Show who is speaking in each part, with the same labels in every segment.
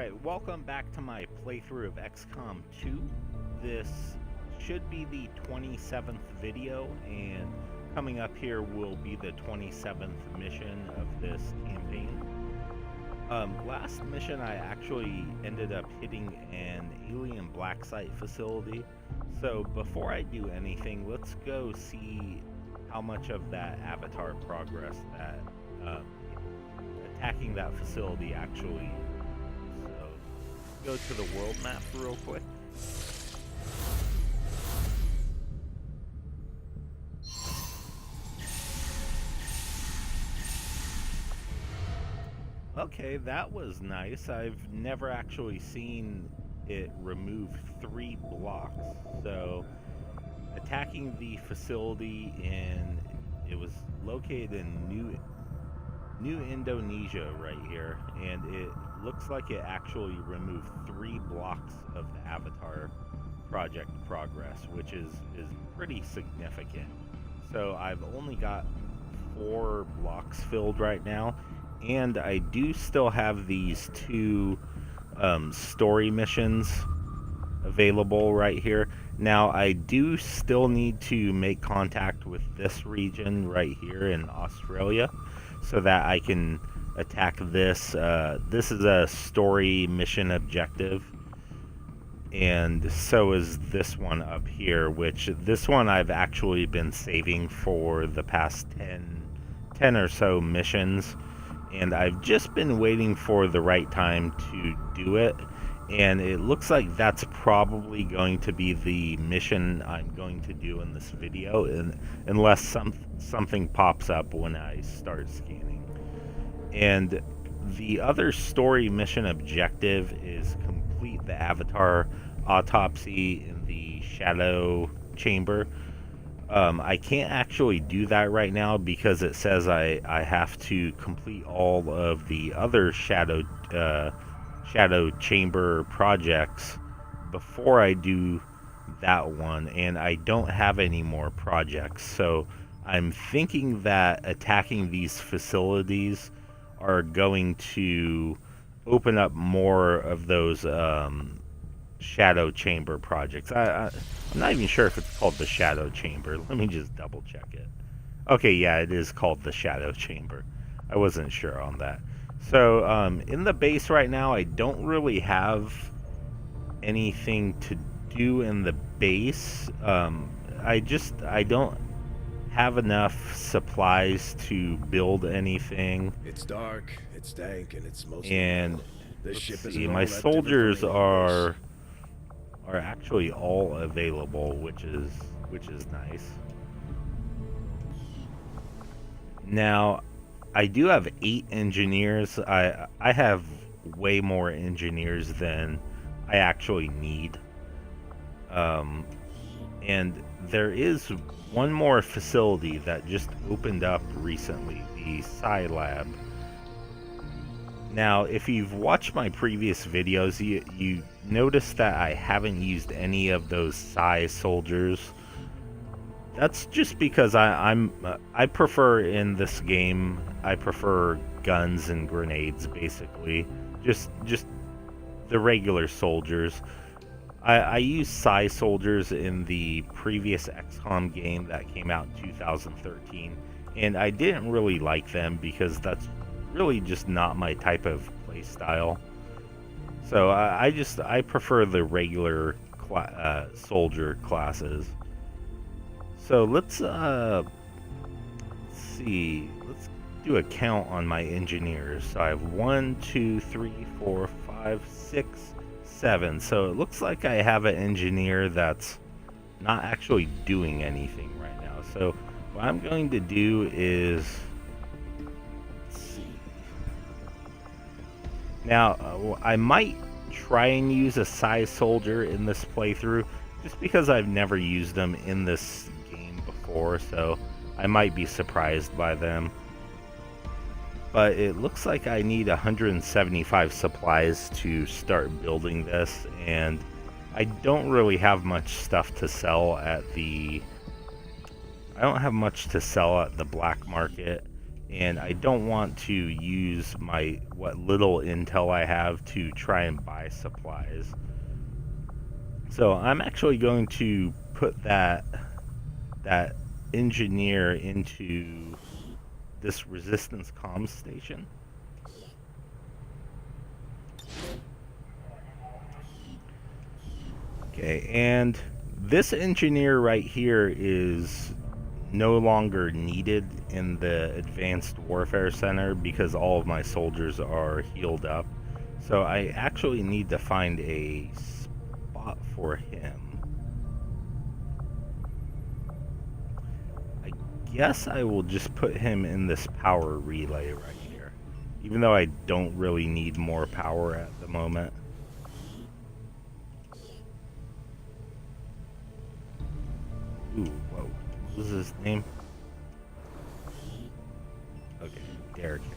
Speaker 1: Alright, welcome back to my playthrough of XCOM 2. This should be the 27th video, and coming up here will be the 27th mission of this campaign. Last mission I actually ended up hitting an alien black site facility, so before I do anything, let's go see how much of that avatar progress that attacking that facility actually. Go to the world map real quick. Okay, that was nice. I've never actually seen it remove 3 blocks. So, attacking the facility it was located in New Indonesia right here, and it looks like it actually removed 3 blocks of the Avatar project progress, which is pretty significant. So I've only got 4 blocks filled right now, and I do still have these 2 story missions available right here. Now I do still need to make contact with this region right here in Australia, so that I can attack this. This is a story mission objective, and so is this one up here, which this one I've actually been saving for the past 10 or so missions, and I've just been waiting for the right time to do it, and it looks like that's probably going to be the mission I'm going to do in this video, unless something pops up when I start scanning. And the other story mission objective is complete the Avatar autopsy in the Shadow Chamber. I can't actually do that right now because it says I have to complete all of the other Shadow Chamber projects before I do that one, and I don't have any more projects. So I'm thinking that attacking these facilities are going to open up more of those Shadow Chamber projects. I'm not even sure if it's called the Shadow Chamber. Let me just double check it. Okay, yeah, it is called the Shadow Chamber. I wasn't sure on that. So, in the base right now, I don't really have anything to do in the base. I don't have enough supplies to build anything.
Speaker 2: It's dark, it's dank, and it's mostly.
Speaker 1: And
Speaker 2: this ship is
Speaker 1: my soldiers are actually all available, which is nice. Now, I do have 8 engineers. I have way more engineers than I actually need. And there is one more facility that just opened up recently, the Psi Lab. Now, if you've watched my previous videos, you notice that I haven't used any of those Psi soldiers. That's just because I prefer in this game, I prefer guns and grenades, basically. Just the regular soldiers. I used Psi soldiers in the previous XCOM game that came out in 2013, and I didn't really like them because that's really just not my type of play style. So I prefer the regular soldier classes. So let's see. Let's do a count on my engineers. So I have 1, 2, 3, 4, 5, 6, 7. So it looks like I have an engineer that's not actually doing anything right now. So what I'm going to do is, let's see. Now I might try and use a Psi soldier in this playthrough, just because I've never used them in this game before, so I might be surprised by them. But it looks like I need 175 supplies to start building this, and I don't really have much stuff to sell at the... I don't have much to sell at the black market, and I don't want to use what little intel I have to try and buy supplies. So I'm actually going to put that engineer into this resistance comms station. Okay, and this engineer right here is no longer needed in the Advanced Warfare Center because all of my soldiers are healed up. So I actually need to find a spot for him. I guess I will just put him in this power relay right here, even though I don't really need more power at the moment. Ooh, whoa. What was his name? Okay, Derek Harris.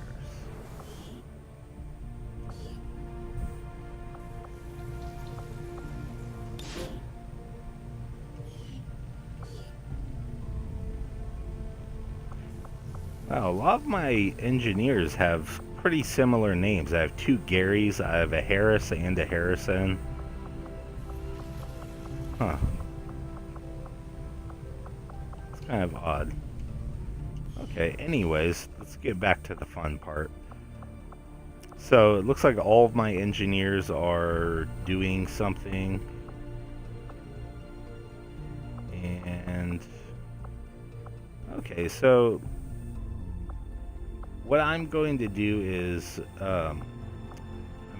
Speaker 1: Wow, a lot of my engineers have pretty similar names. I have 2 Garys, I have a Harris and a Harrison. Huh. It's kind of odd. Okay, anyways, let's get back to the fun part. So, it looks like all of my engineers are doing something. And... okay, so... what I'm going to do is, I'm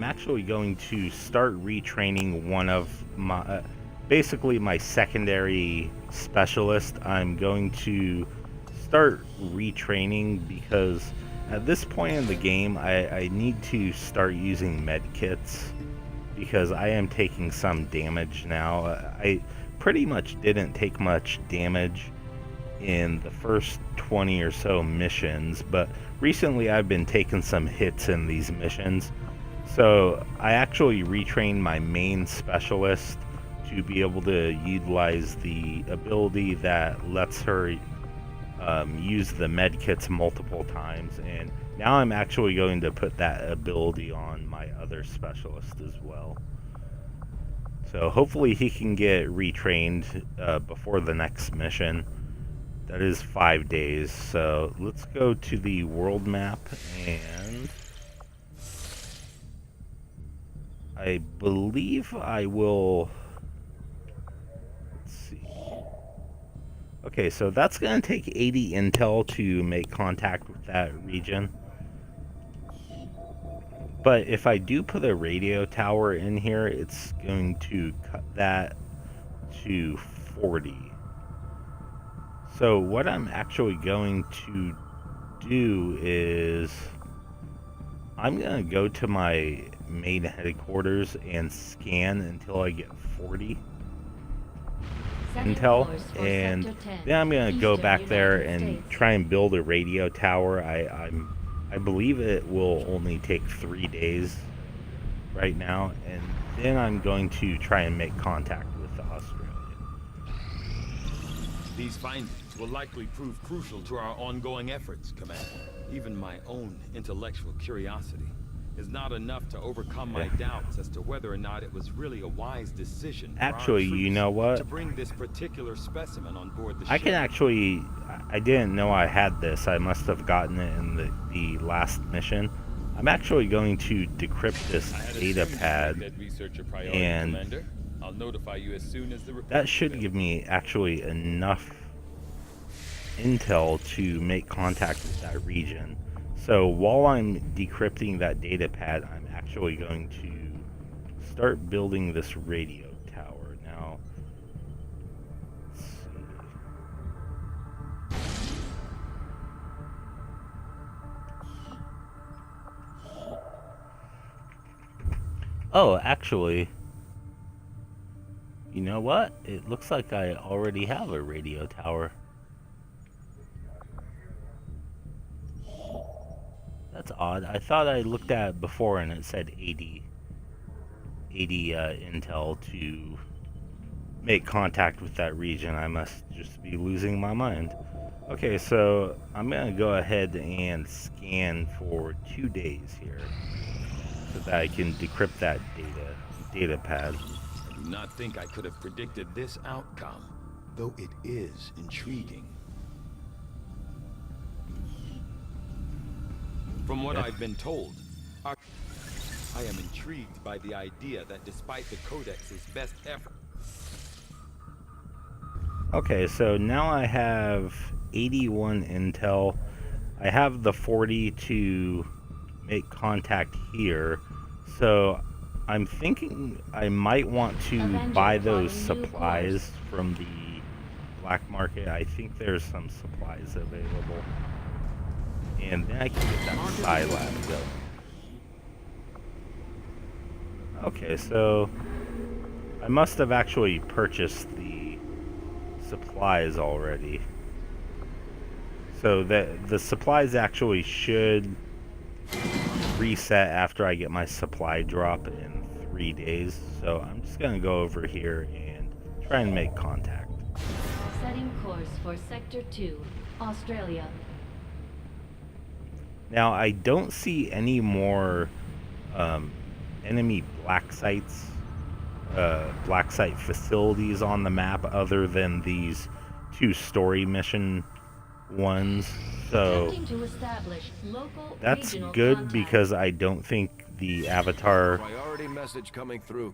Speaker 1: actually going to start retraining one of my, basically my secondary specialist. I'm going to start retraining because at this point in the game, I need to start using med kits because I am taking some damage now. I pretty much didn't take much damage in the first 20 or so missions, but recently I've been taking some hits in these missions. So I actually retrained my main specialist to be able to utilize the ability that lets her use the med kits multiple times, and now I'm actually going to put that ability on my other specialist as well. So hopefully he can get retrained before the next mission. That is 5 days, so let's go to the world map, and I believe I will, let's see. Okay, so that's going to take 80 intel to make contact with that region. But if I do put a radio tower in here, it's going to cut that to 40. So what I'm actually going to do is I'm going to go to my main headquarters and scan until I get 40 intel, and then I'm going to go back there and try and build a radio tower. I believe it will only take 3 days right now, and then I'm going to try and make contact with the Australian.
Speaker 3: These findings will likely prove crucial to our ongoing efforts, Commander. Even my own intellectual curiosity is not enough to overcome my doubts as to whether or not it was really a wise decision.
Speaker 1: Actually, you know what?
Speaker 3: To bring this particular specimen on board the ship.
Speaker 1: I can actually, I didn't know I had this. I must have gotten it in the last mission. I'm actually going to decrypt this data pad, and
Speaker 3: I'll notify you as soon as the
Speaker 1: that should give me actually enough intel to make contact with that region. So while I'm decrypting that data pad, I'm actually going to start building this radio tower. Now, let's see. Oh, actually, you know what? It looks like I already have a radio tower. That's odd. I thought I looked at it before and it said 80 intel to make contact with that region. I must just be losing my mind. Okay, so I'm gonna go ahead and scan for 2 days here, so that I can decrypt that data pad.
Speaker 3: I do not think I could have predicted this outcome, though it is intriguing. From what I've been told, I am intrigued by the idea that despite the Codex's best effort.
Speaker 1: Okay, so now I have 81 intel. I have the 40 to make contact here, so I'm thinking I might want to buy those supplies from the black market. I think there's some supplies available, and then I can get that sci lab going. Okay, so I must have actually purchased the supplies already. So the supplies actually should reset after I get my supply drop in 3 days. So I'm just gonna go over here and try and make contact.
Speaker 4: Setting course for Sector 2, Australia.
Speaker 1: Now I don't see any more enemy black sites, black site facilities on the map other than these 2 story mission ones. So that's good because I don't think the Avatar
Speaker 2: Priority message coming through,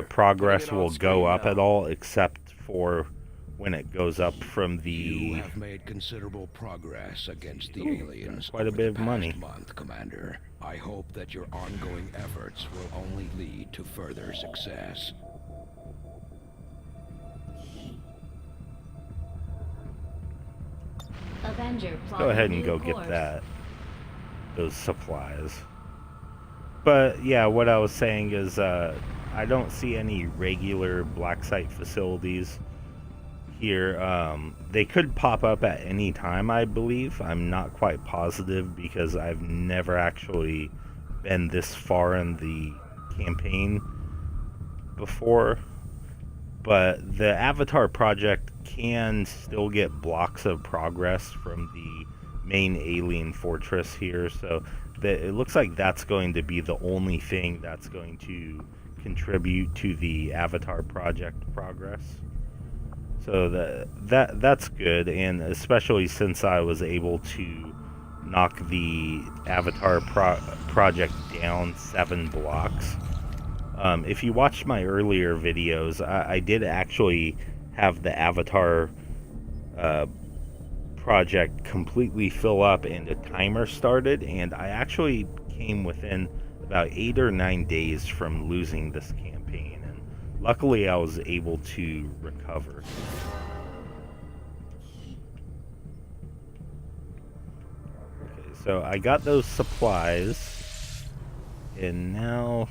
Speaker 1: progress will go up at all, except for when it goes up from the...
Speaker 5: You have made considerable progress against the aliens
Speaker 1: quite a
Speaker 5: over
Speaker 1: bit
Speaker 5: the
Speaker 1: of
Speaker 5: past
Speaker 1: money.
Speaker 5: month, Commander. I hope that your ongoing efforts will only lead to further success.
Speaker 4: Avenger
Speaker 1: Go ahead and go get those supplies. But yeah, what I was saying is I don't see any regular black site facilities here. They could pop up at any time, I believe. I'm not quite positive because I've never actually been this far in the campaign before. But the Avatar project can still get blocks of progress from the main alien fortress here, so it looks like that's going to be the only thing that's going to contribute to the Avatar project progress. So that's good, and especially since I was able to knock the Avatar project down 7 blocks. If you watched my earlier videos, I did actually have the Avatar project completely fill up and a timer started, and I actually came within about 8 or 9 days from losing this campaign, and luckily I was able to recover. Okay, so I got those supplies, and now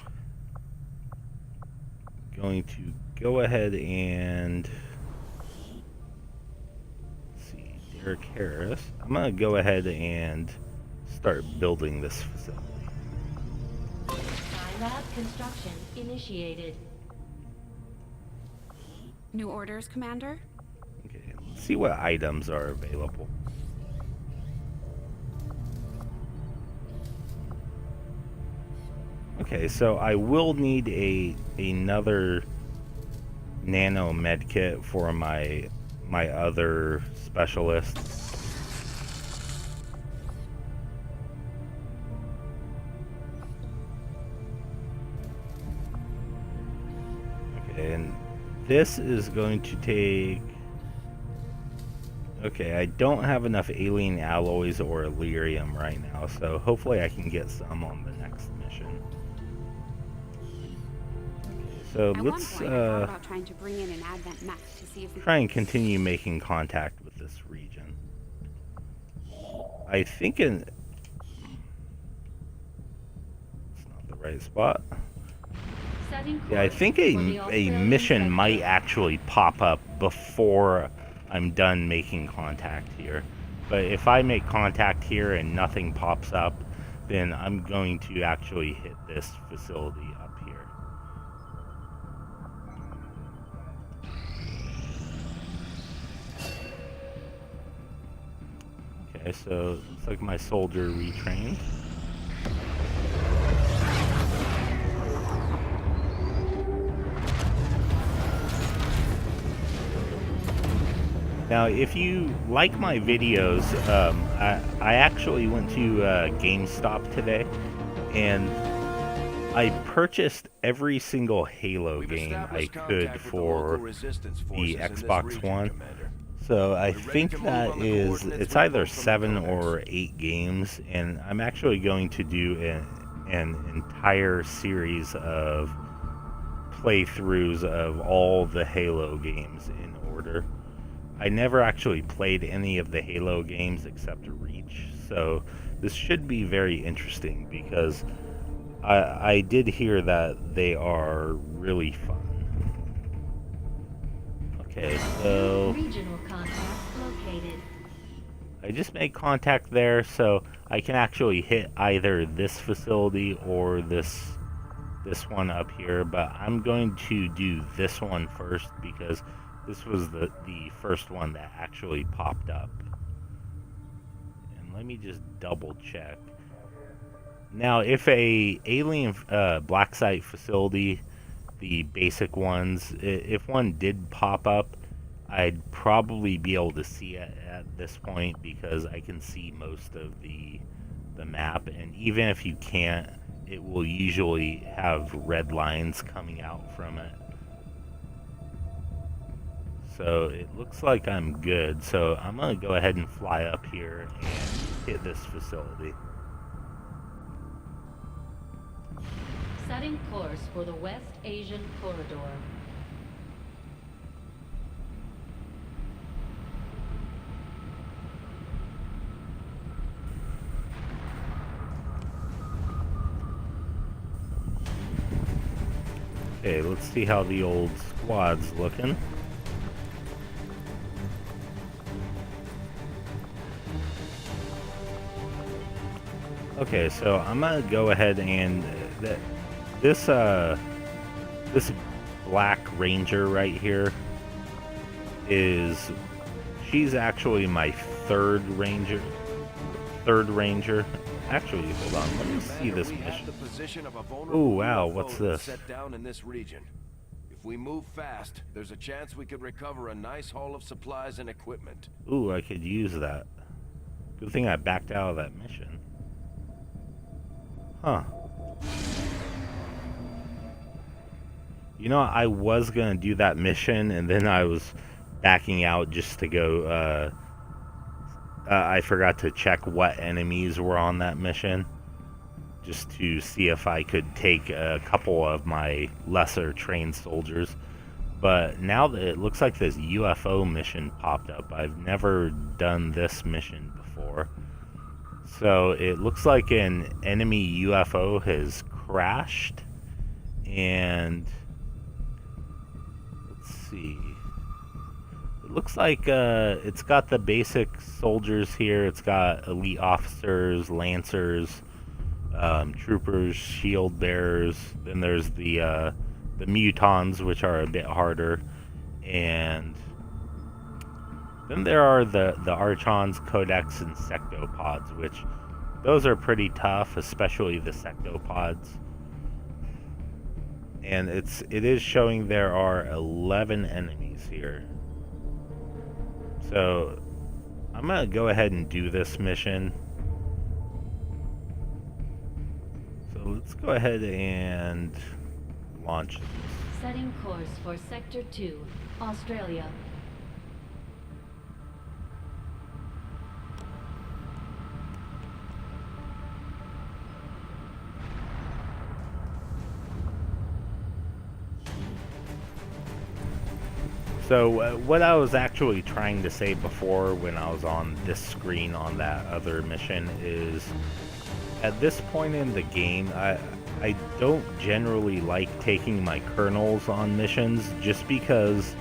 Speaker 1: going to go ahead and Derek Harris. I'm gonna go ahead and start building this facility.
Speaker 4: Lab construction initiated.
Speaker 6: New orders, Commander?
Speaker 1: Okay, let's see what items are available. Okay, so I will need another nano med kit for my other specialist. Okay, and this is going to take... Okay, I don't have enough alien alloys or Illyrium right now, so hopefully I can get some on the next mission. So let's
Speaker 6: about trying to bring in an Advent mech to see if we
Speaker 1: try and continue making contact with this region. I think it's not the right spot. Yeah, I think a mission might actually pop up before I'm done making contact here. But if I make contact here and nothing pops up, then I'm going to actually hit this facility up here. Okay, so looks like my soldier retrained. Now, if you like my videos, I actually went to GameStop today, and I purchased every single Halo game I could for the Xbox One. So I think that it's either 7 or 8 games, and I'm actually going to do an entire series of playthroughs of all the Halo games in order. I never actually played any of the Halo games except Reach, so this should be very interesting because I did hear that they are really fun. Okay, so
Speaker 4: Regional contact located.
Speaker 1: I just made contact there, so I can actually hit either this facility or this one up here, but I'm going to do this one first because this was the first one that actually popped up. And let me just double check. Now, if a alien black site facility, the basic ones, if one did pop up, I'd probably be able to see it at this point because I can see most of the map, and even if you can't, it will usually have red lines coming out from it. So it looks like I'm good, so I'm going to go ahead and fly up here and hit this facility.
Speaker 4: Setting course for the West Asian Corridor.
Speaker 1: Okay, let's see how the old squad's looking. Okay, so I'm gonna go ahead and this black ranger right here she's actually my third ranger. Actually, hold on, let me see this mission. Oh wow, what's this?
Speaker 2: Set down in this region. If we move fast, there's a chance we could recover a nice haul of supplies and equipment.
Speaker 1: Ooh, I could use that. Good thing I backed out of that mission. Huh. You know, I was gonna do that mission, and then I was backing out just to go, I forgot to check what enemies were on that mission, just to see if I could take a couple of my lesser trained soldiers. But now that it looks like this UFO mission popped up, I've never done this mission before. So it looks like an enemy UFO has crashed, and let's see. It looks like it's got the basic soldiers here. It's got elite officers, lancers, troopers, shield bearers. Then there's the mutons, which are a bit harder, and then there are the archons, codex, and sectopods, which those are pretty tough, especially the sectopods. And it is showing there are 11 enemies here. So I'm gonna go ahead and do this mission. So let's go ahead and launch.
Speaker 4: Setting course for Sector 2, Australia.
Speaker 1: So what I was actually trying to say before when I was on this screen on that other mission is, at this point in the game, I don't generally like taking my colonels on missions just because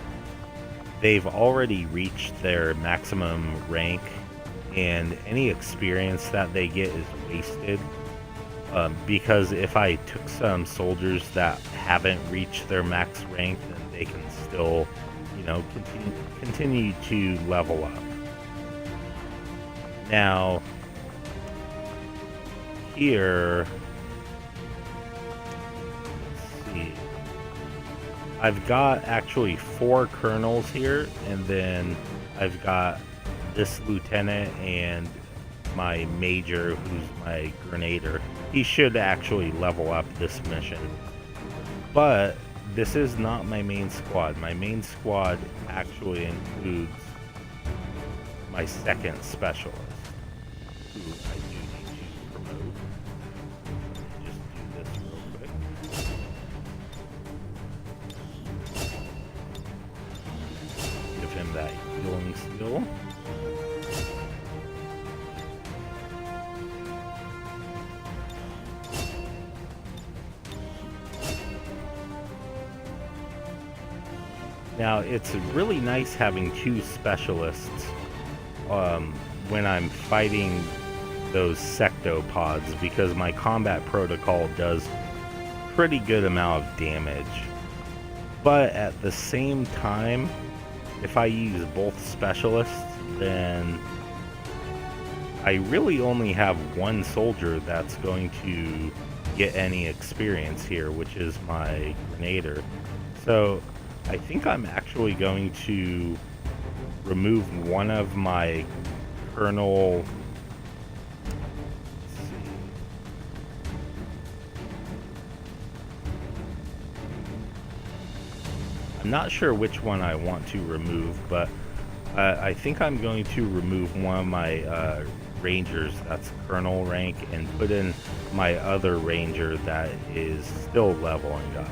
Speaker 1: they've already reached their maximum rank, and any experience that they get is wasted. Because if I took some soldiers that haven't reached their max rank, then they can still, you know, continue to level up. Now, here, let's see. I've got actually 4 colonels here, and then I've got this lieutenant and my major, who's my grenadier. He should actually level up this mission. But this is not my main squad. My main squad actually includes my second specialist, who I do need to promote. Let me just do this real quick. Give him that healing skill. Now, it's really nice having 2 specialists when I'm fighting those sectopods, because my combat protocol does pretty good amount of damage. But at the same time, if I use both specialists, then I really only have 1 soldier that's going to get any experience here, which is my grenadier. So I think I'm actually going to remove one of my colonel. I'm not sure which one I want to remove, but I think I'm going to remove one of my rangers that's colonel rank and put in my other ranger that is still leveling up.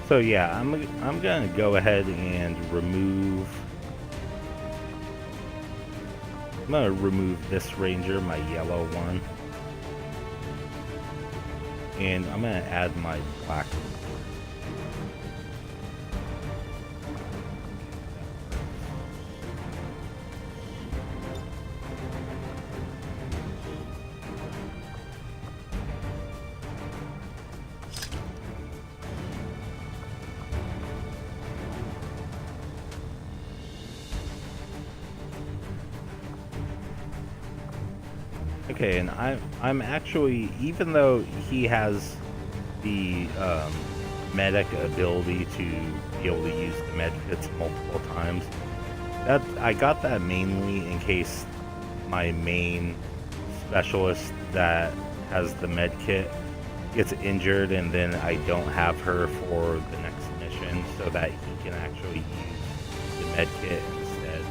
Speaker 1: So yeah, I'm gonna go ahead and remove. I'm gonna remove this ranger, my yellow one, and I'm gonna add my black one. Okay, and I'm actually, even though he has the medic ability to be able to use the med kits multiple times, I got that mainly in case my main specialist that has the med kit gets injured, and then I don't have her for the next mission, so that he can actually use the med kit instead.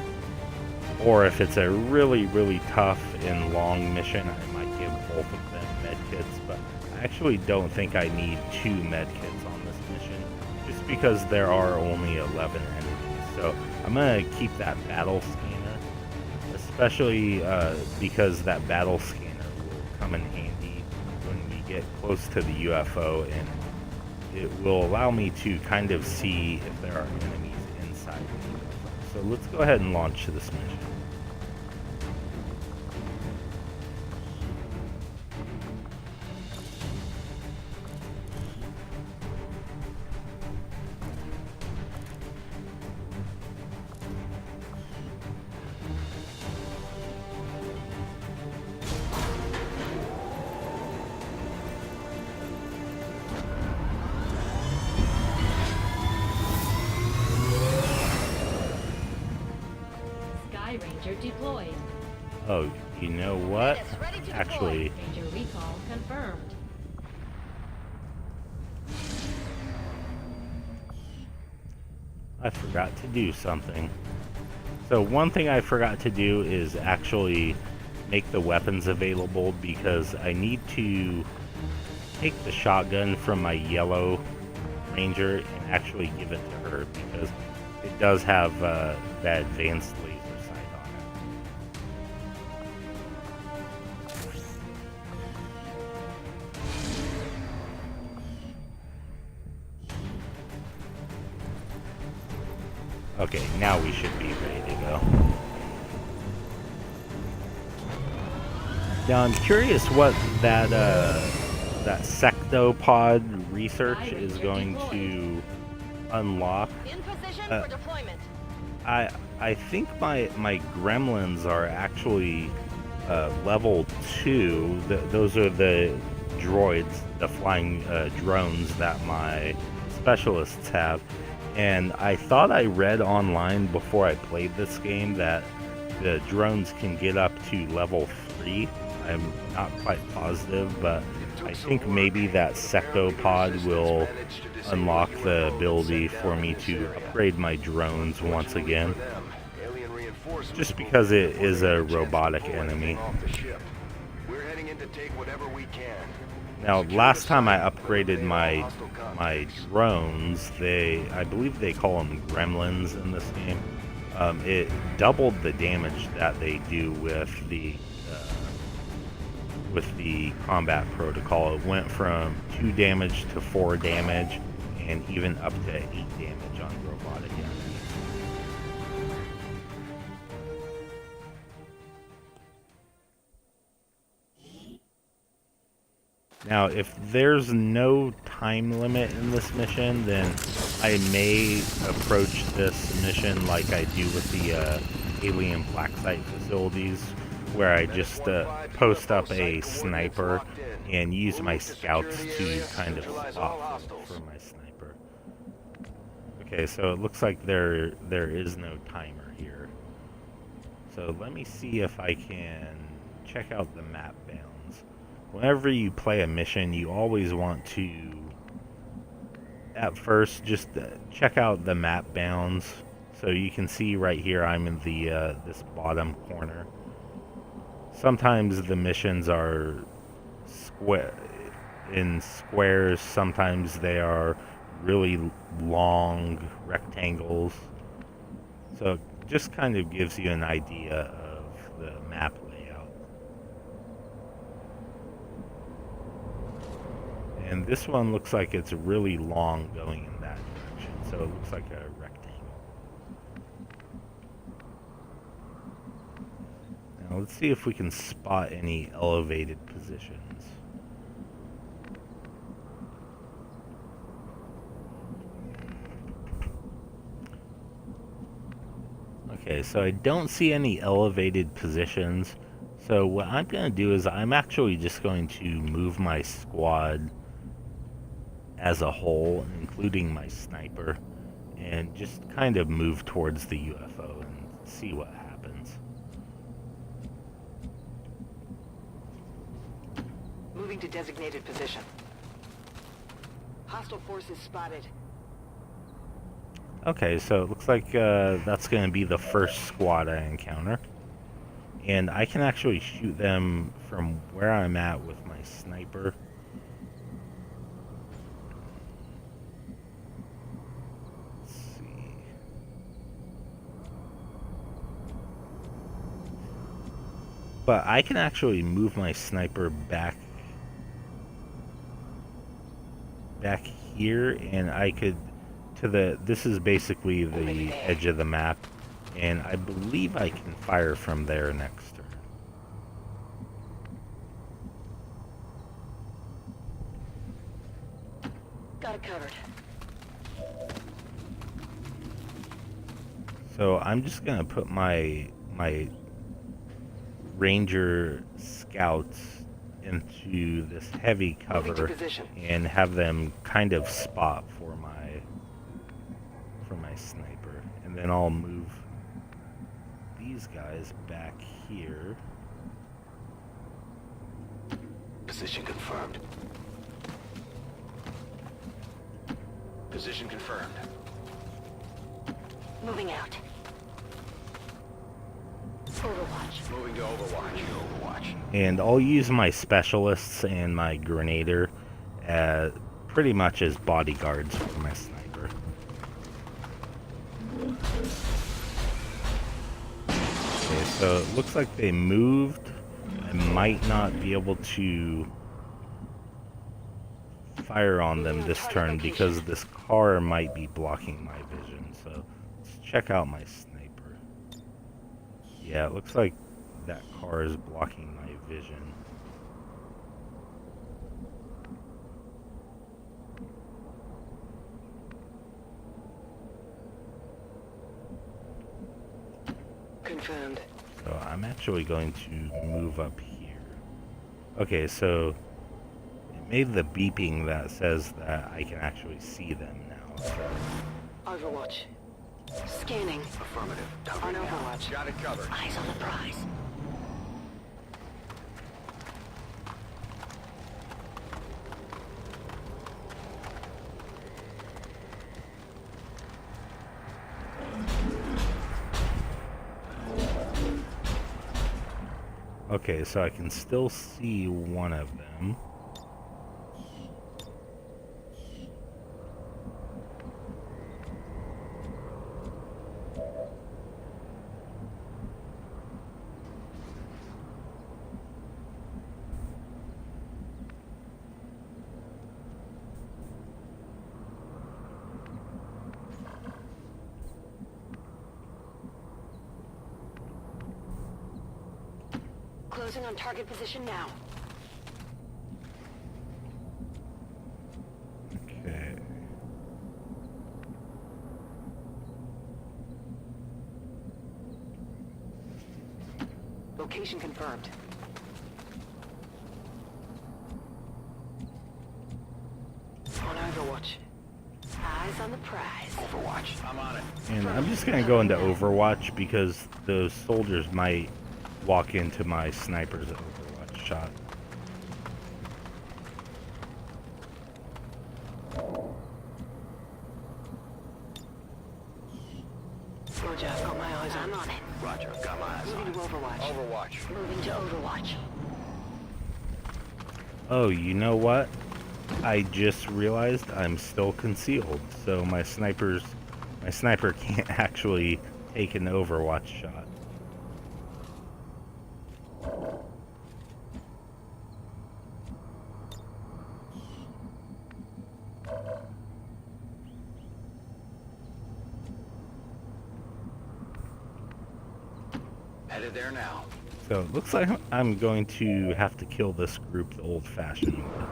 Speaker 1: Or if it's a really, really tough and long mission, I might give both of them med kits, but I actually don't think I need 2 med kits on this mission, just because there are only 11 enemies. So I'm gonna keep that battle scanner, especially because that battle scanner will come in handy when we get close to the UFO, and it will allow me to kind of see if there are enemies inside the UFO. So let's go ahead and launch this mission.
Speaker 4: Ranger deployed.
Speaker 1: Oh, you know what?
Speaker 4: Units ready to
Speaker 1: Actually,
Speaker 4: deploy. Ranger recall confirmed.
Speaker 1: I forgot to do something. So one thing I forgot to do is actually make the weapons available, because I need to take the shotgun from my yellow ranger and actually give it to her, because it does have that advanced laser sight on it. Okay, now we should be ready to go. Now I'm curious what that sectopod research is going to unlock.
Speaker 7: In position
Speaker 1: Uh,
Speaker 7: for deployment.
Speaker 1: I think my gremlins are actually level 2. Those are the droids, the flying drones that my specialists have. And I thought I read online before I played this game that the drones can get up to level 3. I'm not quite positive, but I think maybe that sectopod will unlock the ability for me to upgrade my drones once again. Just because it is a robotic enemy. Now, last time I upgraded my drones, I believe they call them gremlins in this game. It doubled the damage that they do with the combat protocol. It went from 2 damage to 4 damage, and even up to 8 damage on robotic enemies. Now, if there's no time limit in this mission, then I may approach this mission like I do with the alien black site facilities, where I just post up a sniper and use my scouts to kind of stop for my sniper. Okay, so it looks like there is no timer here. So let me see if I can check out the map bounds. Whenever you play a mission, you always want to, at first, just check out the map bounds. So you can see right here, I'm in the this bottom corner. Sometimes the missions are in squares. Sometimes they are really long rectangles. So it just kind of gives you an idea of the map layout. And this one looks like it's really long going in that direction. So it looks like a rectangle. Now let's see if we can spot any elevated positions. Okay, so I don't see any elevated positions. So what I'm going to do is I'm actually just going to move my squad as a whole, including my sniper, and just kind of move towards the UFO and see what happens.
Speaker 7: Moving to designated position. Hostile forces spotted.
Speaker 1: Okay, so it looks like that's going to be the first squad I encounter. And I can actually shoot them from where I'm at with my sniper. Let's see. But I can actually move my sniper back here, and I could this is basically the edge of the map, and I believe I can fire from there next turn.
Speaker 7: Got it covered.
Speaker 1: So I'm just gonna put my Ranger scouts into this heavy cover and have them kind of spot for my sniper, and then I'll move these guys back here.
Speaker 2: Position confirmed. Position confirmed.
Speaker 7: Moving out. Overwatch.
Speaker 2: Moving to Overwatch.
Speaker 1: And I'll use my specialists and my grenader pretty much as bodyguards for my sniper. Okay, so it looks like they moved. I might not be able to fire on them this turn because this car might be blocking my vision. So let's check out my sniper. Yeah, it looks like that car is blocking my vision.
Speaker 7: Confirmed.
Speaker 1: So I'm actually going to move up here. Okay, so it made the beeping that says that I can actually see them now. So
Speaker 7: Overwatch. Scanning.
Speaker 2: Affirmative.
Speaker 7: On Overwatch.
Speaker 2: Got it covered.
Speaker 7: Eyes on the prize.
Speaker 1: okay, so I can still see one of them.
Speaker 7: Closing on target position now.
Speaker 1: Okay.
Speaker 7: Location confirmed. On Overwatch. Eyes on the prize.
Speaker 2: Overwatch. I'm on it.
Speaker 1: And I'm just gonna go into Overwatch because those soldiers might walk into my sniper's Overwatch shot.
Speaker 7: Roger, I've got my eyes on.
Speaker 4: I'm on it.
Speaker 2: Roger. Got my eyes
Speaker 7: Moving to Overwatch.
Speaker 2: Overwatch.
Speaker 4: Moving to Overwatch.
Speaker 1: Oh, you know what? I just realized I'm still concealed, so my sniper can't actually take an Overwatch shot.
Speaker 2: Headed there now.
Speaker 1: So it looks like I'm going to have to kill this group the old-fashioned way.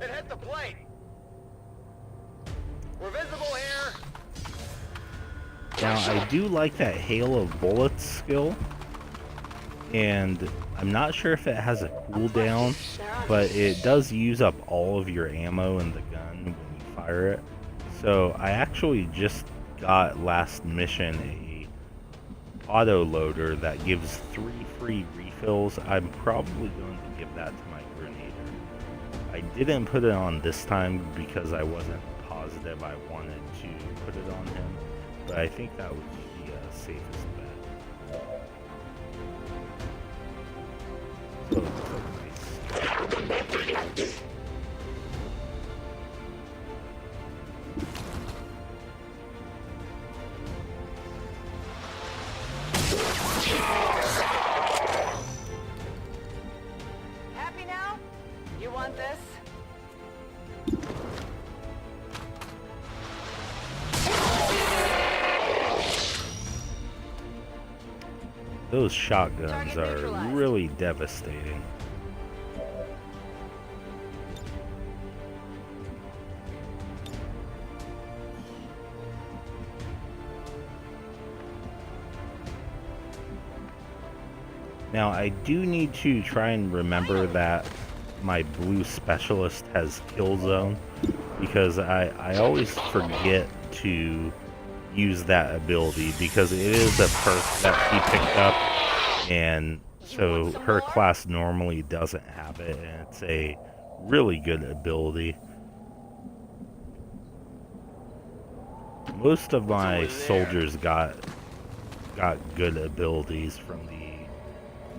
Speaker 2: It hit the plate. We're visible here.
Speaker 1: Now, I do like that hail of bullets skill, and I'm not sure if it has a cooldown, but it does use up all of your ammo in the gun when you fire it. So I actually just got last mission a auto loader that gives 3 free refills. I'm probably going to give that to my grenader. I didn't put it on this time because I wasn't positive I wanted to put it on him, but I think that would be the safest bet. So, nice.
Speaker 7: Happy now? You want this?
Speaker 1: Those shotguns are really devastating. Now, I do need to try and remember that my blue specialist has kill zone, because I always forget to use that ability, because it is a perk that she picked up, and so her class normally doesn't have it, and it's a really good ability. Most of my soldiers got got good abilities from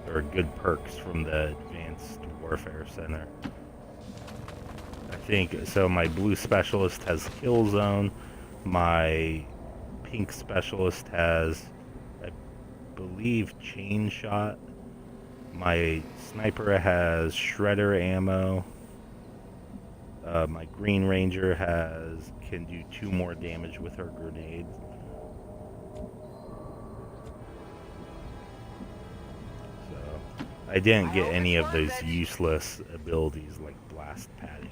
Speaker 1: or good perks from the Advanced Warfare Center. I think, so my blue specialist has kill zone, my pink specialist has, I believe, chain shot, my sniper has shredder ammo, my green ranger can do 2 more damage with her grenades. So I didn't get any of those useless abilities like blast padding.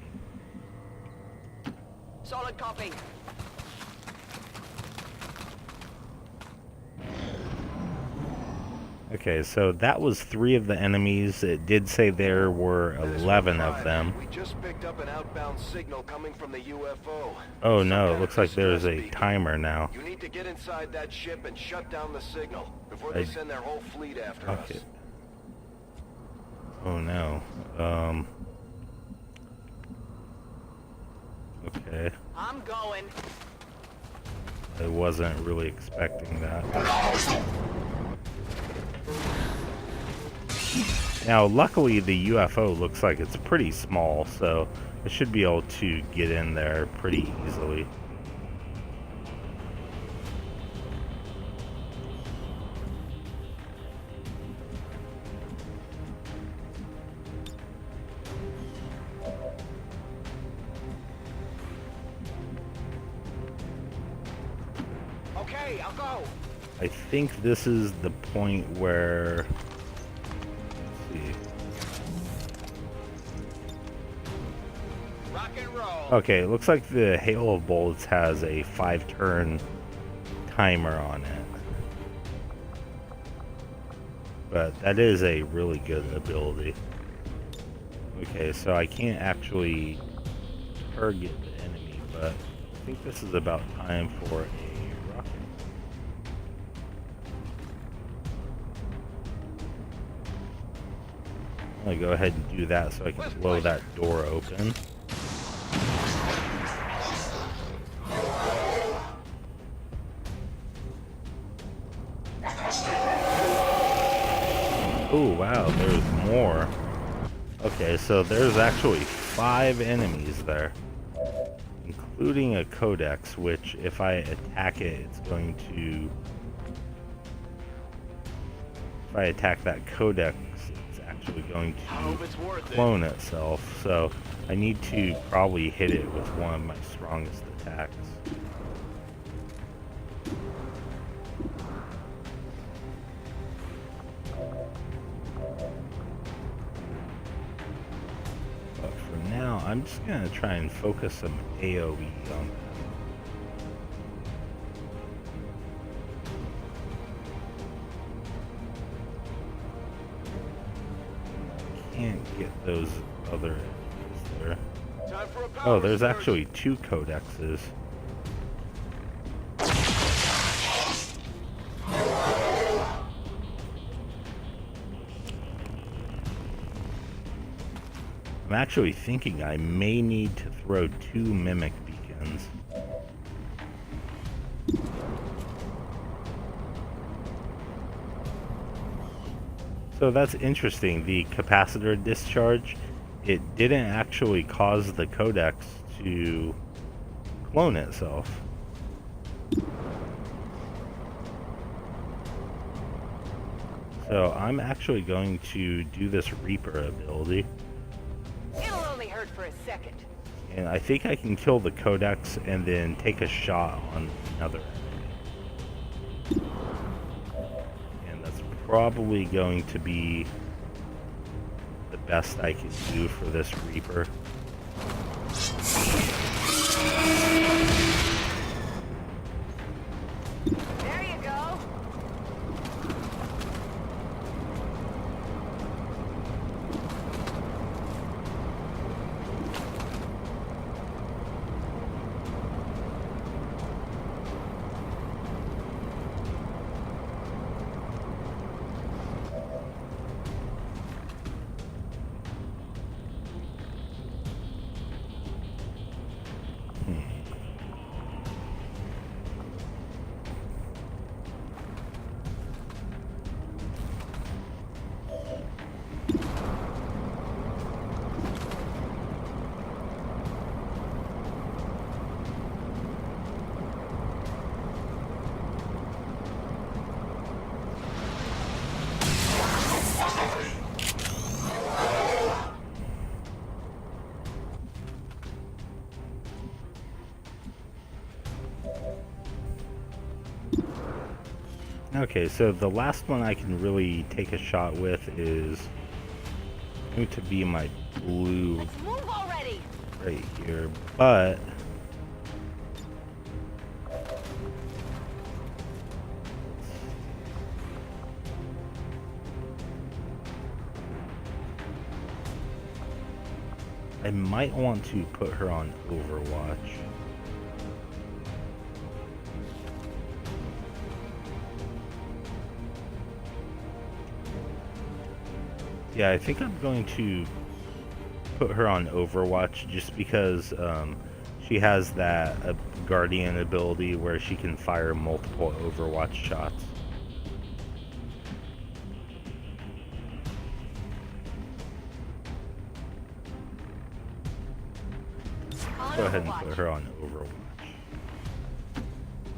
Speaker 7: Solid copy.
Speaker 1: Okay, so that was 3 of the enemies. It did say there were 11 of them.
Speaker 2: We just picked up an outbound signal coming from the UFO.
Speaker 1: Oh no, it looks like there's a timer now.
Speaker 2: You need to get inside that ship and shut down the signal before they send their whole fleet after us.
Speaker 1: Oh no. Okay.
Speaker 7: I'm going.
Speaker 1: I wasn't really expecting that. Now, luckily, the UFO looks like it's pretty small, so I should be able to get in there pretty easily.
Speaker 7: Okay, I'll go.
Speaker 1: I think this is the point where... Let's see.
Speaker 7: Rock and roll.
Speaker 1: Okay, it looks like the Hail of Bullets has a 5-turn timer on it. But that is a really good ability. Okay, so I can't actually target the enemy, but I think this is about time for a rocket. I'm gonna go ahead and do that so I can blow that door open. Oh wow, there's more. Okay, so there's actually 5 enemies there, including a codex, which if I attack it, it's going to... If I attack that codex, it's actually going to clone itself, so I need to probably hit it with one of my strongest attacks. I'm just gonna try and focus some AoE on that. Can't get those other enemies there. Oh, there's actually 2 codexes. I'm actually thinking I may need to throw 2 mimic beacons. So that's interesting. The capacitor discharge, it didn't actually cause the codex to clone itself. So I'm actually going to do this Reaper ability.
Speaker 7: It'll only hurt for a second.
Speaker 1: And I think I can kill the codex and then take a shot on another enemy. And that's probably going to be the best I can do for this Reaper.
Speaker 7: There you go.
Speaker 1: Okay, so the last one I can really take a shot with is going to be my blue
Speaker 7: Let's move already.
Speaker 1: right here, but I might want to put her on Overwatch. Yeah, I think I'm going to put her on Overwatch just because she has that Guardian ability where she can fire multiple Overwatch shots. Go ahead and put her on Overwatch.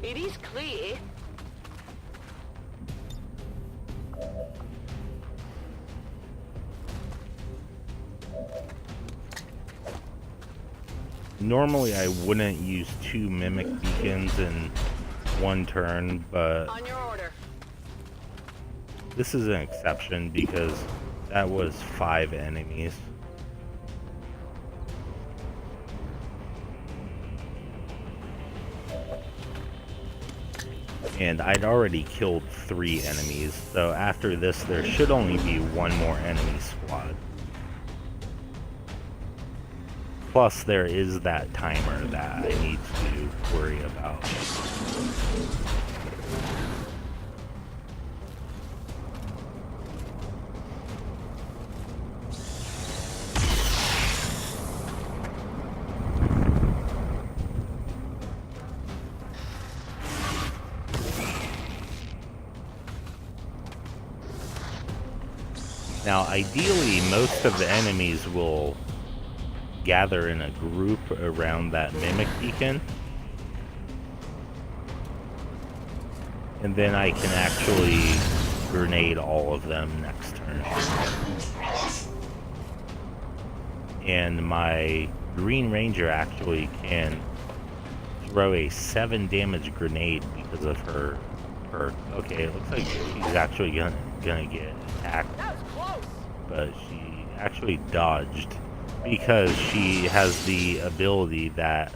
Speaker 7: It is clear.
Speaker 1: Normally I wouldn't use 2 mimic beacons in one turn, but
Speaker 7: On your order.
Speaker 1: this is an exception because that was 5 enemies. And I'd already killed 3 enemies, so after this there should only be 1 more enemy squad. Plus there is that timer that I need to worry about. Now, ideally, most of the enemies will gather in a group around that mimic beacon. And then I can actually grenade all of them next turn. And my Green Ranger actually can throw a 7 damage grenade because of her perk. Okay, it looks like she's actually gonna get attacked.
Speaker 7: That was close.
Speaker 1: But she actually dodged because she has the ability that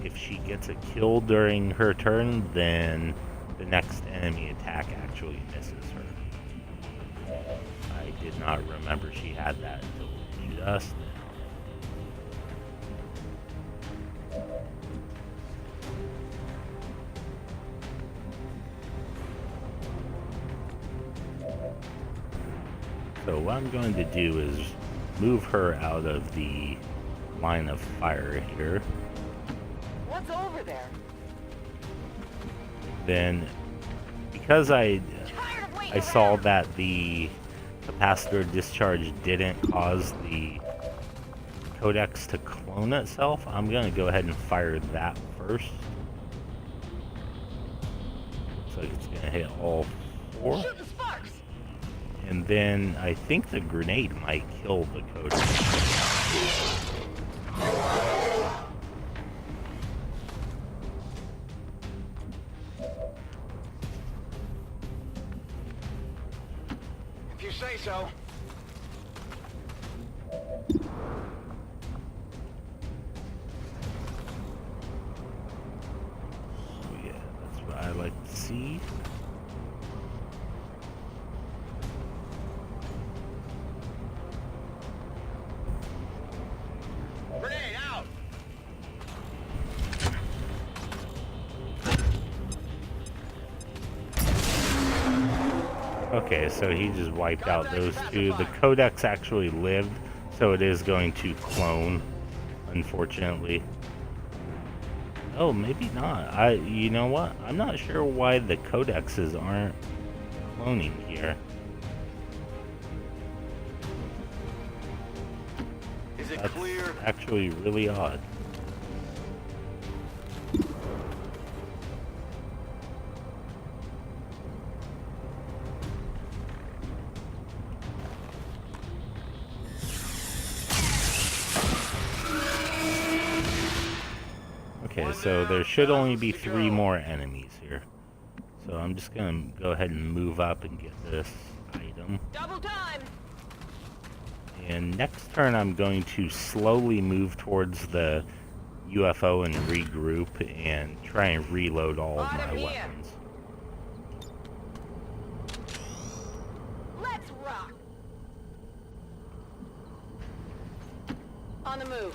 Speaker 1: if she gets a kill during her turn, then the next enemy attack actually misses her. I did not remember she had that until just now. So what I'm going to do is move her out of the line of fire here.
Speaker 7: What's over there?
Speaker 1: Then, because I
Speaker 7: Tired of waiting
Speaker 1: saw
Speaker 7: around.
Speaker 1: that the capacitor discharge didn't cause the codex to clone itself, I'm going to go ahead and fire that first. Looks like it's going to hit all 4.
Speaker 7: Shooting sparks.
Speaker 1: And then I think the grenade might kill the codex.
Speaker 7: If you say so.
Speaker 1: So yeah, that's what I like to see.
Speaker 7: Grenade out.
Speaker 1: Okay, so he just wiped out those 2. The codex actually lived, so it is going to clone, unfortunately. Oh, maybe not. You know what? I'm not sure why the codexes aren't cloning here.
Speaker 2: Is it
Speaker 1: That's
Speaker 2: clear?
Speaker 1: actually really odd. Okay, so there should only be 3 more enemies here. So I'm just gonna go ahead and move up and get this item.
Speaker 7: Double time!
Speaker 1: And next turn I'm going to slowly move towards the UFO and regroup and try and reload all of my weapons.
Speaker 7: Let's rock! On the move.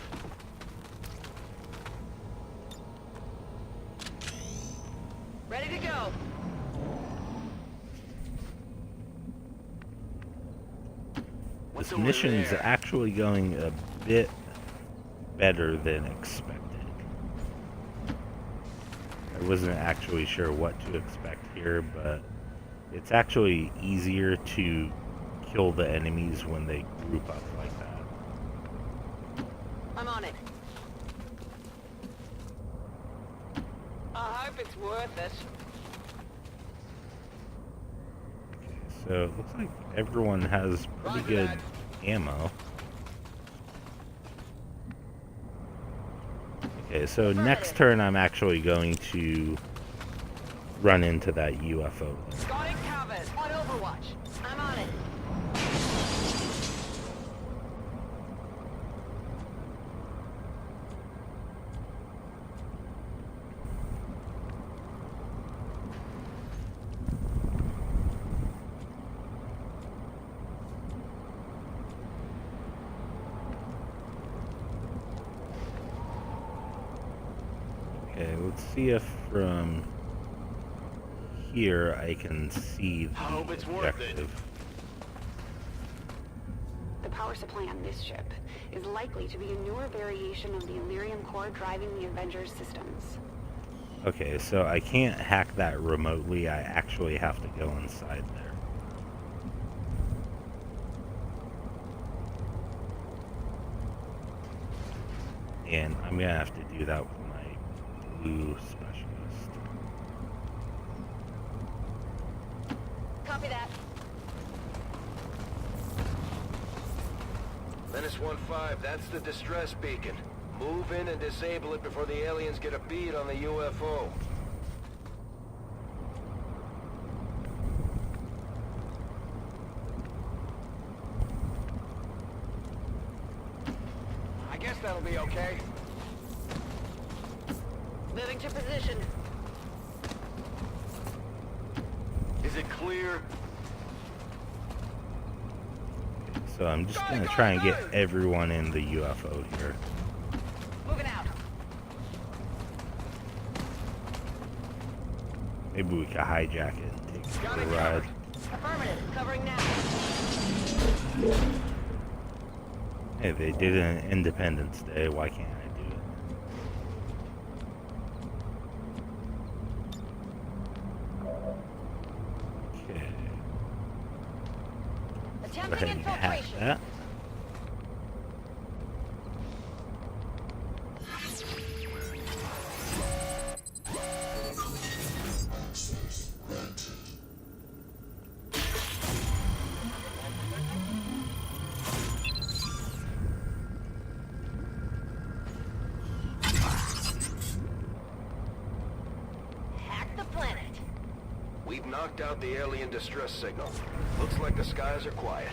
Speaker 7: Ready to go.
Speaker 1: This mission's actually going a bit better than expected. I wasn't actually sure what to expect here, but it's actually easier to kill the enemies when they group up like that.
Speaker 7: I'm on it. I hope it's worth it.
Speaker 1: So it looks like everyone has pretty good ammo. Okay, so next turn I'm actually going to run into that UFO.
Speaker 7: Got it covered. On Overwatch. I'm on it.
Speaker 1: Okay, let's see if from here I can see the objective.
Speaker 6: The power supply on this ship is likely to be a newer variation of the Illyrium core driving the Avengers systems.
Speaker 1: Okay, so I can't hack that remotely. I actually have to go inside there. And I'm gonna have to do that with my blue specialist.
Speaker 7: Copy that.
Speaker 2: Menace 1-5, that's the distress beacon. Move in and disable it before the aliens get a bead on the UFO. I guess that'll be okay.
Speaker 7: Moving to position.
Speaker 2: Is it clear?
Speaker 1: So I'm just gonna try and get everyone in the UFO here.
Speaker 7: Moving out.
Speaker 1: Maybe we could hijack it and take it for a ride.
Speaker 7: Affirmative. Covering now.
Speaker 1: Hey, they did it on Independence Day. Why can't I do it? Okay. Go ahead
Speaker 7: Attempting
Speaker 1: and hack
Speaker 7: infiltration.
Speaker 1: that.
Speaker 7: Hack the planet.
Speaker 2: We've knocked out the alien distress signal. Looks like the skies are quiet.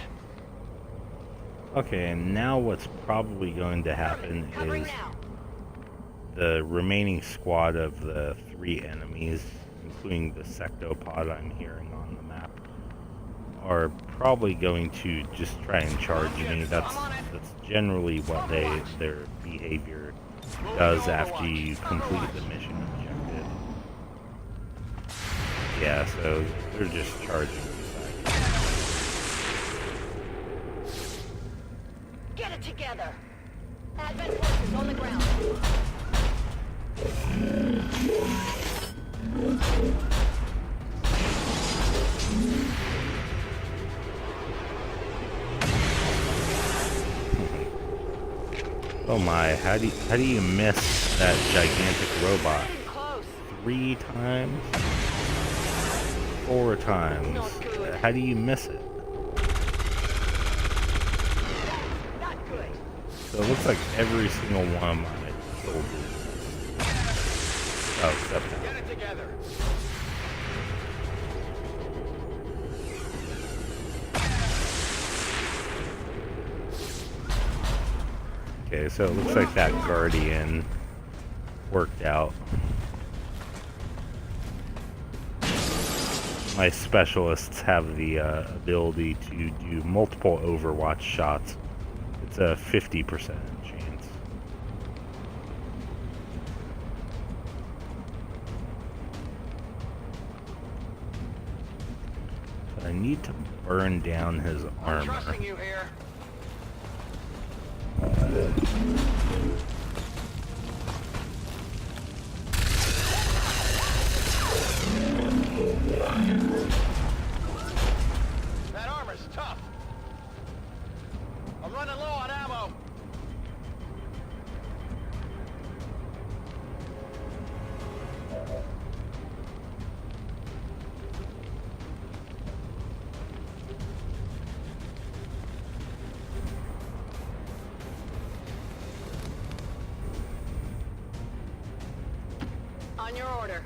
Speaker 1: Okay, and now what's probably going to happen
Speaker 7: Covering
Speaker 1: is
Speaker 7: now.
Speaker 1: the remaining squad of the 3 enemies, including the sectopod I'm hearing on the map, are probably going to just try and charge me. That's generally what their behavior does after you complete the mission objective. Yeah, so they're just charging me.
Speaker 7: Get it together. Advent forces on the ground.
Speaker 1: Oh my, how do you miss that gigantic robot?
Speaker 7: Close.
Speaker 1: 3 times? 4 times? How do you miss it?
Speaker 7: Not good.
Speaker 1: So it looks like every single one of my soldiers. Oh, except
Speaker 2: Get it together.
Speaker 1: Okay, so it looks like that Guardian worked out. My specialists have the ability to do multiple Overwatch shots. It's a 50% chance. So I need to burn down his armor.
Speaker 2: Trusting you here. That armor's tough. I'm running low on ammo.
Speaker 7: On your order.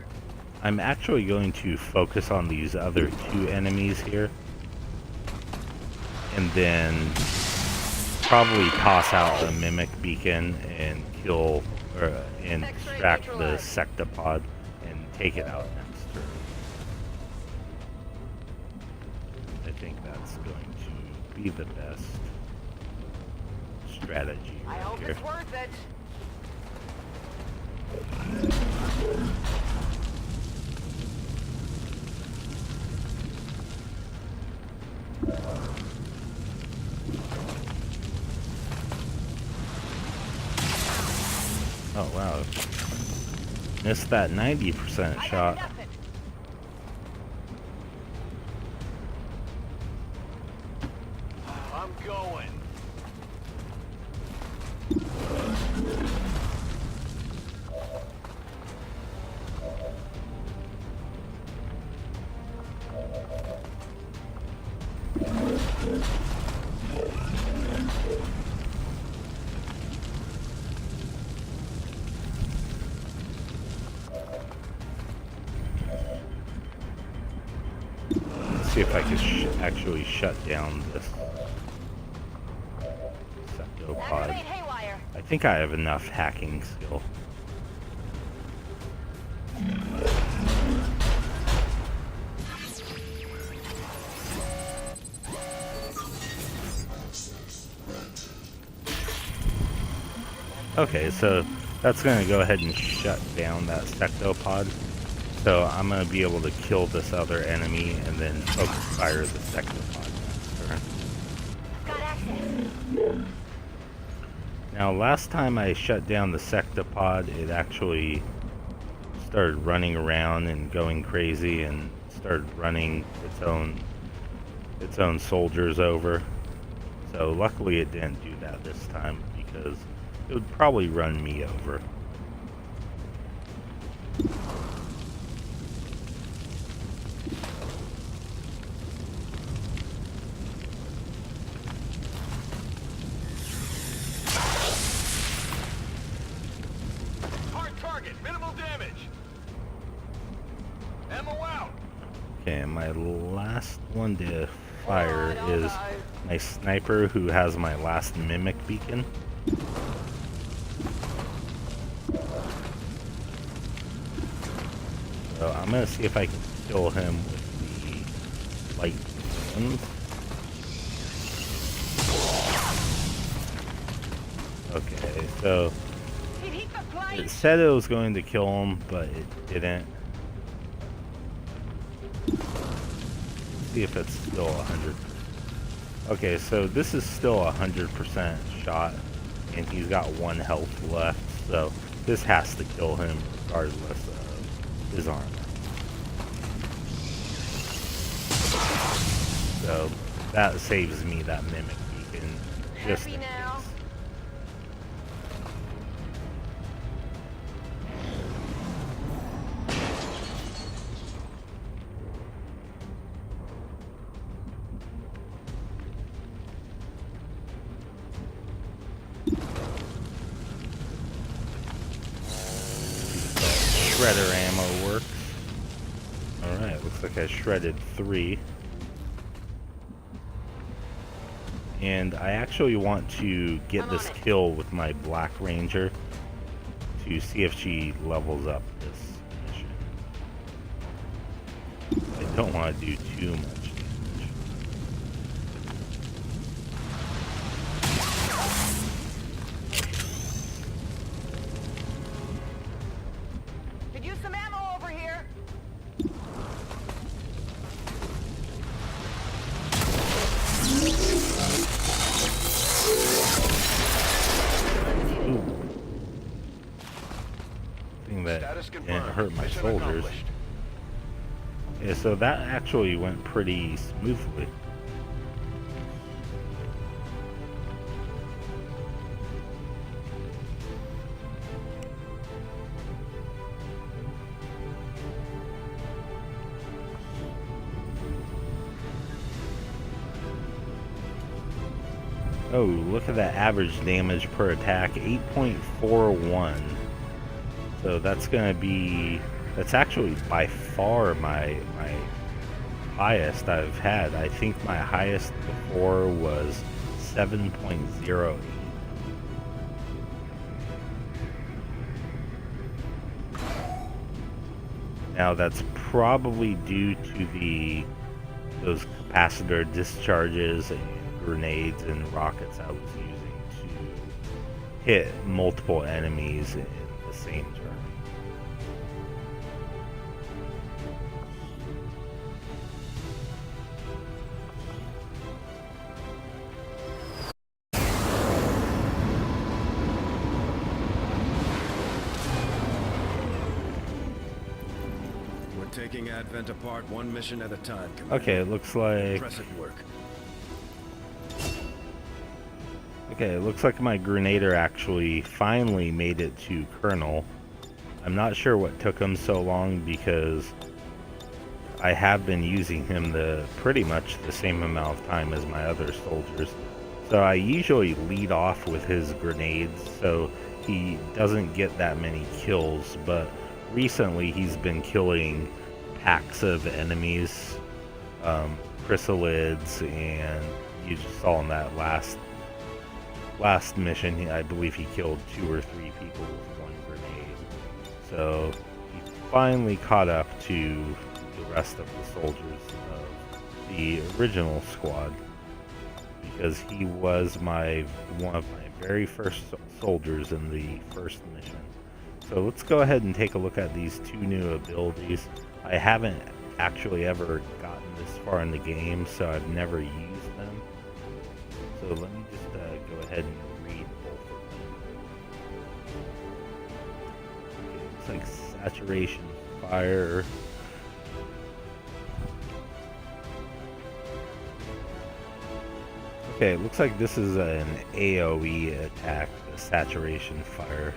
Speaker 1: I'm actually going to focus on these other two enemies here. And then probably toss out the Mimic Beacon and kill and distract the Sectopod and take it out next turn. I think that's going to be the best strategy
Speaker 7: I hope
Speaker 1: here.
Speaker 7: it's worth it.
Speaker 1: Oh wow. Missed that 90% shot.
Speaker 2: I'm going.
Speaker 1: Let's see if I can actually shut down this Sectopod.
Speaker 7: Activate haywire.
Speaker 1: I think I have enough hacking skill. Okay, so that's going to go ahead and shut down that Sectopod. So I'm going to be able to kill this other enemy and then focus fire the Sectopod next turn.
Speaker 7: Got access.
Speaker 1: Now last time I shut down the Sectopod, it actually started running around and going crazy and started running its own soldiers over. So luckily it didn't do that this time because it would probably run me over.
Speaker 2: Hard target, minimal damage. Ammo out.
Speaker 1: Okay, and my last one to fire is my sniper who has my last Mimic Beacon. So I'm gonna see if I can kill him with the light guns. Okay, so it said it was going to kill him, but it didn't. Let's see if it's still 100. Okay, so this is still 100% shot, and he's got 1 health left, so this has to kill him regardless of his armor. So that saves me that Mimic Beacon just in
Speaker 7: Happy now?
Speaker 1: case. Shredder ammo works. Alright, looks like I shredded 3. And I actually want to get this kill with my Black Ranger to see if she levels up this mission. I don't want to do too much damage.
Speaker 7: Could use some ammo over here.
Speaker 1: Ooh. Thing that
Speaker 2: Status
Speaker 1: didn't
Speaker 2: confirmed.
Speaker 1: hurt my
Speaker 2: Mission
Speaker 1: soldiers.
Speaker 2: accomplished.
Speaker 1: Yeah, so that actually went pretty smoothly. Oh, look at that average damage per attack, 8.41. So that's gonna be, that's actually by far my highest I've had. I think my highest before was 7.08. Now that's probably due to those capacitor discharges and grenades and rockets I was using to hit multiple enemies in the same turn.
Speaker 2: We're taking Advent apart one mission at a time, Commander.
Speaker 1: Okay, it looks like
Speaker 2: Impressive work.
Speaker 1: okay, it looks like my Grenader actually finally made it to Colonel. I'm not sure what took him so long because I have been using him pretty much the same amount of time as my other soldiers. So I usually lead off with his grenades so he doesn't get that many kills, but recently he's been killing packs of enemies, chrysalids, and you just saw in that last mission, I believe he killed 2 or 3 people with 1 grenade. So he finally caught up to the rest of the soldiers of the original squad, because he was one of my very first soldiers in the first mission. So let's go ahead and take a look at these 2 new abilities. I haven't actually ever gotten this far in the game, so I've never used them. So let me just go ahead and read both of them. Okay, looks like saturation fire. Okay, it looks like this is an AoE attack, the saturation fire.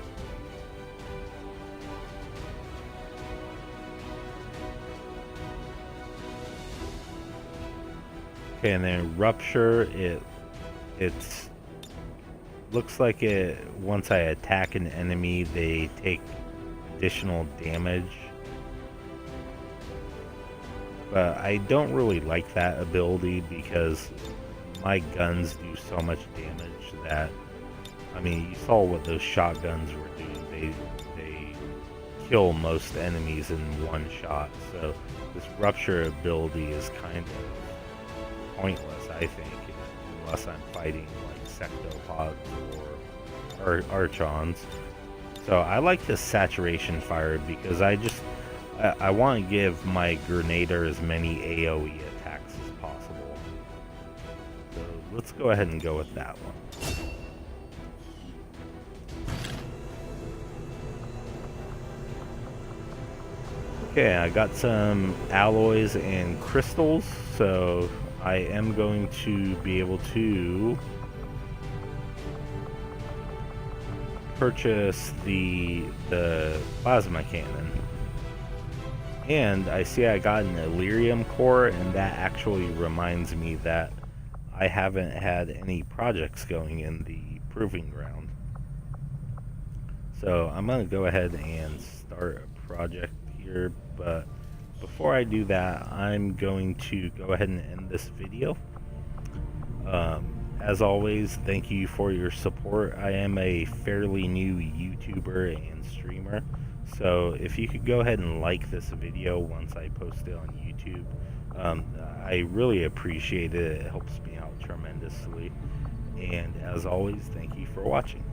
Speaker 1: Okay, and then rupture, it's looks like once I attack an enemy, they take additional damage. But I don't really like that ability because my guns do so much damage that, I mean, you saw what those shotguns were doing. They kill most enemies in one shot. So this rupture ability is kind of pointless, I think, unless I'm fighting like sectopods or archons. So I like this saturation fire because I want to give my Grenader as many AoE attacks as possible. So let's go ahead and go with that one. Okay, I got some alloys and crystals, so I am going to be able to purchase the plasma cannon. And I see I got an Illyrium core, and that actually reminds me that I haven't had any projects going in the proving ground. So I'm going to go ahead and start a project here, but before I do that, I'm going to go ahead and end this video. as always, thank you for your support. I am a fairly new YouTuber and streamer, so if you could go ahead and like this video once I post it on YouTube, I really appreciate it. It helps me out tremendously. And as always, thank you for watching.